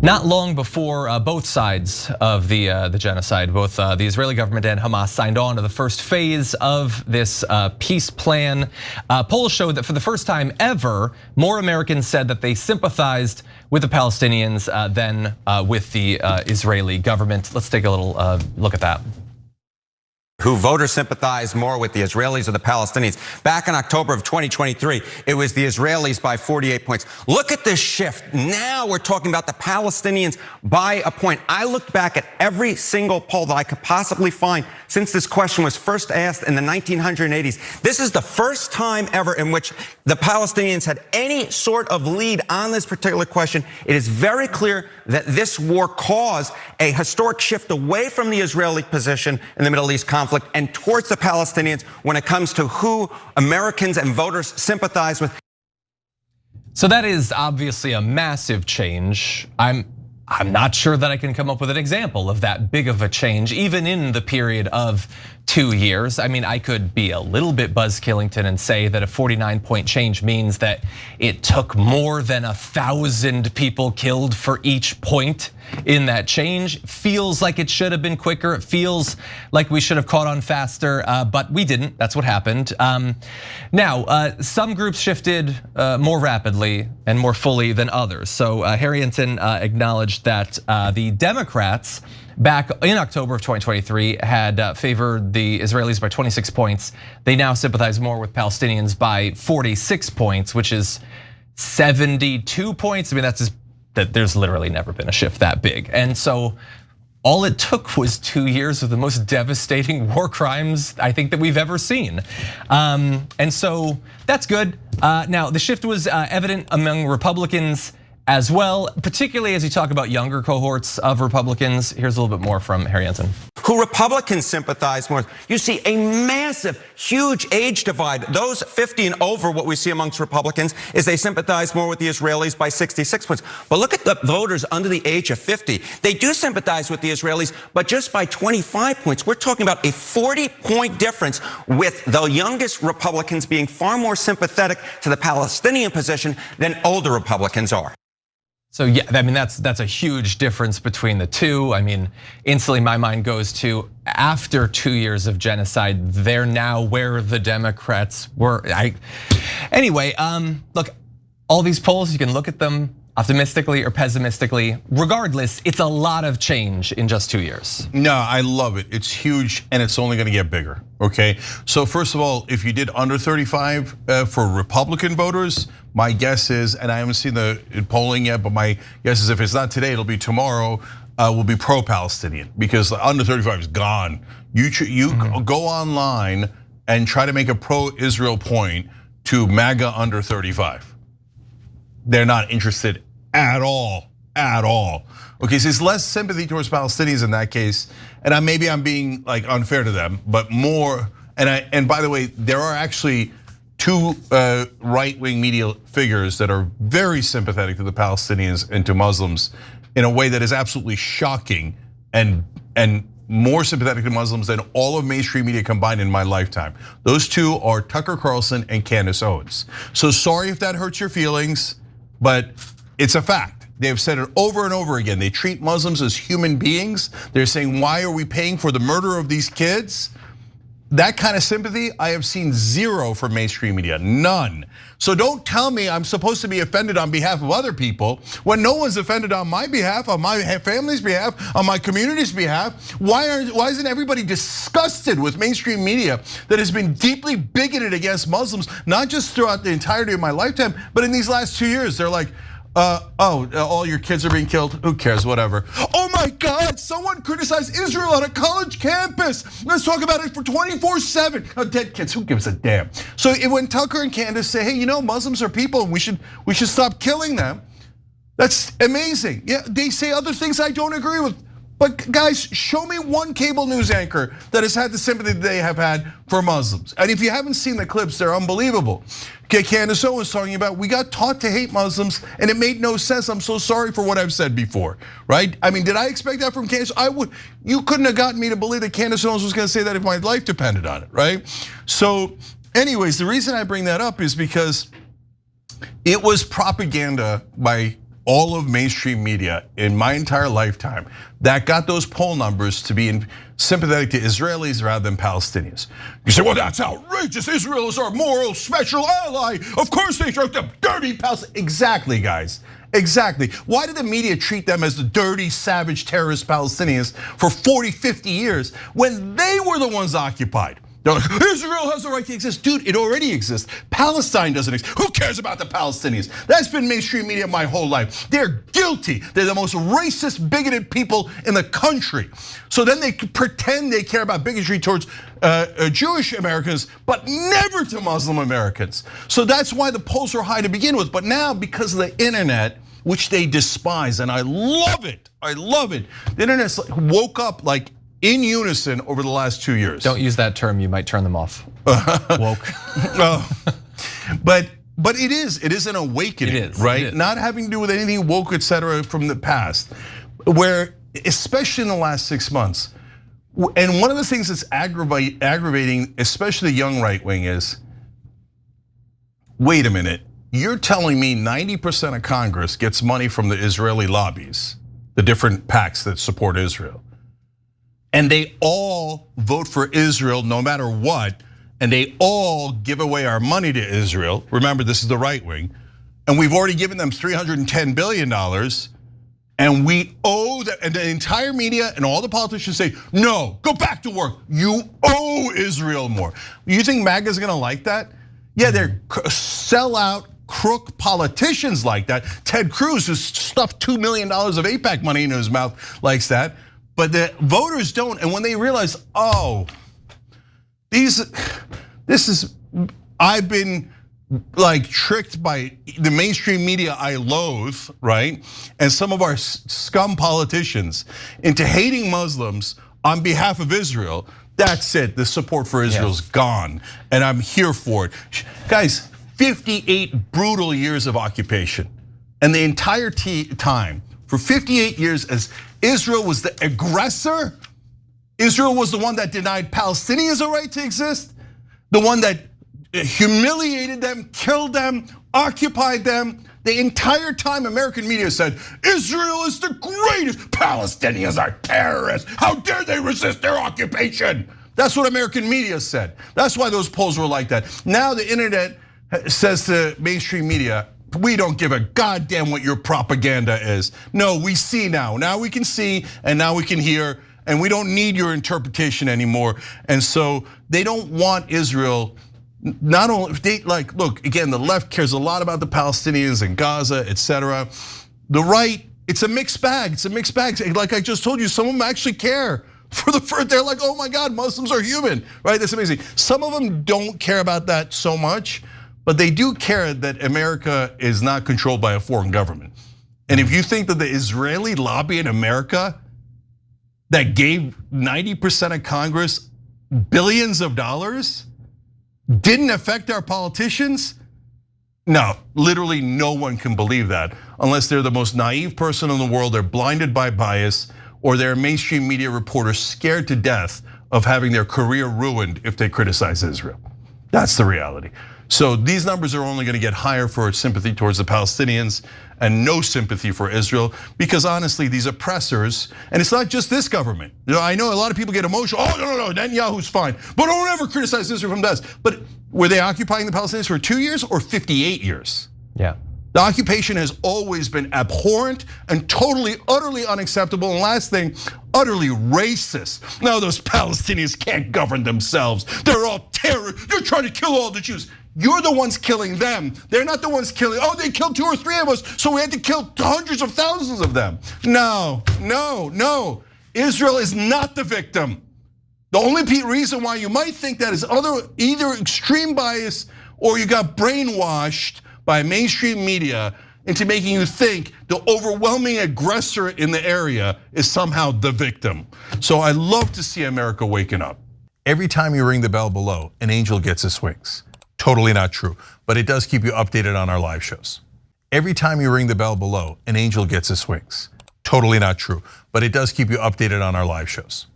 Not long before both sides of the genocide, both the Israeli government and Hamas signed on to the first phase of this peace plan. Polls showed that for the first time ever, more Americans said that they sympathized with the Palestinians than with the Israeli government. Let's take a little look at that. Who voters sympathize more with the Israelis or the Palestinians? Back in October of 2023, it was the Israelis by 48 points. Look at this shift. Now we're talking about the Palestinians by a point. I looked back at every single poll that I could possibly find since this question was first asked in the 1980s. This is the first time ever in which the Palestinians had any sort of lead on this particular question. It is very clear that this war caused a historic shift away from the Israeli position in the Middle East conflict and towards the Palestinians when it comes to who Americans and voters sympathize with. So that is obviously a massive change. I'm not sure that I can come up with an example of that big of a change, even in the period of 2 years. I mean, I could be a little bit Buzz Killington and say that a 49-point change means that it took more than 1,000 people killed for each point in that change. Feels like it should have been quicker. It feels like we should have caught on faster, but we didn't. That's what happened. Now, some groups shifted more rapidly and more fully than others. So Harry Enten acknowledged that the Democrats back in October of 2023 had favored the Israelis by 26 points. They now sympathize more with Palestinians by 46 points, which is 72 points. I mean, that's just that there's literally never been a shift that big. And so all it took was 2 years of the most devastating war crimes I think that we've ever seen. And so that's good. Now the shift was evident among Republicans as well, particularly as you talk about younger cohorts of Republicans. Here's a little bit more from Harry Enten. Who Republicans sympathize more with. You see a massive, huge age divide. Those 50 and over, what we see amongst Republicans is they sympathize more with the Israelis by 66 points. But look at the voters under the age of 50. They do sympathize with the Israelis, but just by 25 points. We're talking about a 40-point difference, with the youngest Republicans being far more sympathetic to the Palestinian position than older Republicans are. So yeah, I mean, that's a huge difference between the two. I mean, instantly my mind goes to after 2 years of genocide, they're now where the Democrats were. Anyway, look, all these polls, you can look at them optimistically or pessimistically. Regardless, it's a lot of change in just 2 years. No, I love it. It's huge and it's only gonna get bigger, okay? So first of all, if you did under 35 for Republican voters, my guess is, and I haven't seen the polling yet, but my guess is if it's not today, it'll be tomorrow, will be pro-Palestinian, because under 35 is gone. You go online and try to make a pro-Israel point to MAGA under 35. They're not interested at all, at all. Okay, so it's less sympathy towards Palestinians in that case, and maybe I'm being like unfair to them, but more. And by the way, there are actually two right-wing media figures that are very sympathetic to the Palestinians and to Muslims in a way that is absolutely shocking, and more sympathetic to Muslims than all of mainstream media combined in my lifetime. Those two are Tucker Carlson and Candace Owens. So sorry if that hurts your feelings, but it's a fact. They've said it over and over again. They treat Muslims as human beings. They're saying, why are we paying for the murder of these kids? That kind of sympathy, I have seen zero from mainstream media, none. So don't tell me I'm supposed to be offended on behalf of other people when no one's offended on my behalf, on my family's behalf, on my community's behalf. Why isn't everybody disgusted with mainstream media that has been deeply bigoted against Muslims, not just throughout the entirety of my lifetime, but in these last 2 years? They're like, all your kids are being killed, who cares, whatever. Oh my God, someone criticized Israel on a college campus. Let's talk about it for 24/7. Dead kids, who gives a damn? So when Tucker and Candace say, hey, you know, Muslims are people and we should stop killing them, that's amazing. Yeah, they say other things I don't agree with. But guys, show me one cable news anchor that has had the sympathy that they have had for Muslims. And if you haven't seen the clips, they're unbelievable. Okay, Candace Owens talking about, we got taught to hate Muslims and it made no sense. I'm so sorry for what I've said before, right? I mean, did I expect that from Candace? You couldn't have gotten me to believe that Candace Owens was gonna say that if my life depended on it, right? So anyways, the reason I bring that up is because it was propaganda by all of mainstream media in my entire lifetime that got those poll numbers to be sympathetic to Israelis rather than Palestinians. You say, well, that's outrageous. Israel is our moral special ally. Of course they struck the dirty Palestinians. Exactly, guys. Exactly. Why did the media treat them as the dirty, savage, terrorist Palestinians for 40, 50 years when they were the ones occupied? They're like, Israel has the right to exist. Dude, it already exists. Palestine doesn't exist. Who cares about the Palestinians? That's been mainstream media my whole life. They're guilty. They're the most racist, bigoted people in the country. So then they pretend they care about bigotry towards Jewish Americans, but never to Muslim Americans. So that's why the polls are high to begin with. But now, because of the internet, which they despise, and I love it. I love it. The internet woke up like in unison over the last 2 years. Don't use that term, you might turn them off. Woke. But it is an awakening, it is, right? it is. Not having to do with anything woke, etc., from the past, where, especially in the last 6 months, and one of the things that's aggravating, especially the young right wing, is, wait a minute, you're telling me 90% of Congress gets money from the Israeli lobbies, the different PACs that support Israel, and they all vote for Israel no matter what, and they all give away our money to Israel. Remember, this is the right wing, and we've already given them $310 billion, and we owe that, and the entire media and all the politicians say, no, go back to work. You owe Israel more. You think MAGA's gonna like that? Yeah, they're sellout, crook politicians like that. Ted Cruz, who stuffed $2 million of AIPAC money into his mouth, likes that. But the voters don't, and when they realize, oh, I've been like tricked by the mainstream media I loathe, right? And some of our scum politicians into hating Muslims on behalf of Israel. That's it, the support for Israel's gone, and I'm here for it. Guys, 58 brutal years of occupation, and the entire time, for 58 years, as Israel was the aggressor, Israel was the one that denied Palestinians a right to exist, the one that humiliated them, killed them, occupied them. The entire time American media said, Israel is the greatest, Palestinians are terrorists, how dare they resist their occupation? That's what American media said. That's why those polls were like that. Now the internet says to mainstream media, we don't give a goddamn what your propaganda is. No, we see now. Now we can see, and now we can hear, and we don't need your interpretation anymore. And so they don't want Israel. Not only, they like, look, again, the left cares a lot about the Palestinians and Gaza, etc. The right, it's a mixed bag. It's a mixed bag. Like I just told you, some of them actually care. They're like, oh my God, Muslims are human, right? That's amazing. Some of them don't care about that so much, but they do care that America is not controlled by a foreign government. And if you think that the Israeli lobby in America that gave 90% of Congress billions of dollars didn't affect our politicians, no, literally no one can believe that unless they're the most naive person in the world, they're blinded by bias, or they're a mainstream media reporter scared to death of having their career ruined if they criticize Israel. That's the reality. So these numbers are only gonna get higher for sympathy towards the Palestinians and no sympathy for Israel, because honestly, these oppressors, and it's not just this government. I know a lot of people get emotional, oh no, Netanyahu's fine, but don't ever criticize Israel from this. But were they occupying the Palestinians for 2 years or 58 years? Yeah. The occupation has always been abhorrent and totally, utterly unacceptable. And last thing, utterly racist. No, those Palestinians can't govern themselves. They're all terrorists. They're trying to kill all the Jews. You're the ones killing them. They're not the ones killing, oh, they killed 2 or 3 of us, so we had to kill hundreds of thousands of them. No. Israel is not the victim. The only reason why you might think that is either extreme bias or you got brainwashed by mainstream media into making you think the overwhelming aggressor in the area is somehow the victim. So I love to see America waking up. Every time you ring the bell below, an angel gets his wings. Totally not true, but it does keep you updated on our live shows. Every time you ring the bell below, an angel gets his wings. Totally not true, but it does keep you updated on our live shows.